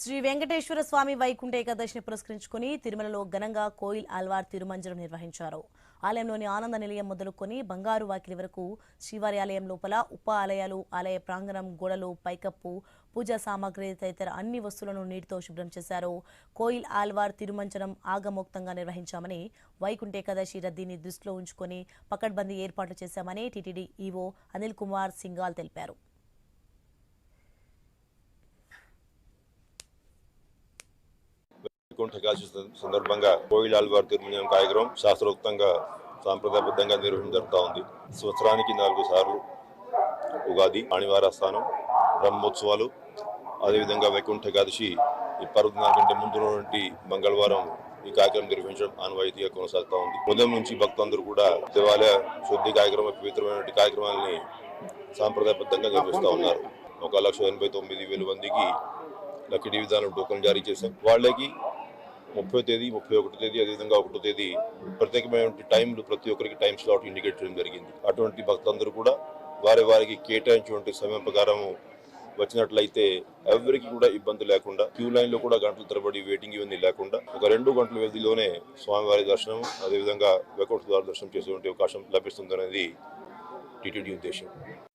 శ్రీ వెంకటేశ్వర స్వామి వైకుంఠ ఏకాదశిని పురస్కరించుకుని తిరుమలలో ఘనంగా కోయిల్ ఆల్వార్ తిరుమంజనం నిర్వహించారు. ఆలయంలోని ఆనంద నిలయం మొదలుకొని బంగారు వాకిలి వరకు శ్రీవారి ఆలయం లోపల ఉప ఆలయాలు, ఆలయ ప్రాంగణం, గోడలు, పైకప్పు, పూజా సామాగ్రి తదితర అన్ని వస్తువులను నీటితో శుభ్రం చేశారు. కోయిల్ ఆల్వార్ తిరుమంజనం ఆగమోక్తంగా నిర్వహించామని, వైకుంఠ ఏకాదశి రద్దీని దృష్టిలో ఉంచుకొని పకడ్బందీ ఏర్పాట్లు చేశామని టీటీడీ ఈవో అనిల్ కుమార్ సింఘాల్ తెలిపారు. వైకుంఠ ఏకాదశి సందర్భంగా కోయిల్ ఆల్వార్ తిరుమంజనం కార్యక్రమం శాస్త్రోక్తంగా సాంప్రదాయబద్ధంగా నిర్వహించడం జరుగుతూ ఉంది. సంవత్సరానికి 4 సార్లు ఉగాది, ఆణివార స్థానం, బ్రహ్మోత్సవాలు, అదేవిధంగా వైకుంఠ ఏకాదశి ఈ పర్వదినాల కంటే ముందు ఉన్నటువంటి మంగళవారం ఈ కార్యక్రమం నిర్వహించడం ఆనవాయితీగా కొనసాగుతూ ఉంది. ఉదయం నుంచి భక్తులందరూ కూడా దేవాలయ శుద్ధి కార్యక్రమం, పవిత్రమైన కార్యక్రమాలని సాంప్రదాయబద్ధంగా నిర్వహిస్తూ ఉన్నారు. 1,89,000 మందికి లక్కీ విధానం టోకన్ జారీ చేశాం. వాళ్ళకి 30వ తేదీ, 31వ తేదీ, అదేవిధంగా 1వ తేదీ ప్రత్యేకమైన టైంలు ప్రతి ఒక్కరికి టైం స్లాట్ ఇండికేట్ చేయడం జరిగింది. అటువంటి భక్తులందరూ కూడా వారికి కేటాయించినటువంటి సమయం ప్రకారం వచ్చినట్లయితే ఎవరికి కూడా ఇబ్బంది లేకుండా, క్యూ లైన్ లో కూడా గంటల తరబడి వెయిటింగ్ ఇవన్నీ లేకుండా ఒక 2 గంటల వ్యవధిలోనే స్వామివారి దర్శనం, అదేవిధంగా వైకుంఠ ద్వార దర్శనం చేసేటువంటి అవకాశం లభిస్తుందనేది టీటీడీ ఉద్దేశం.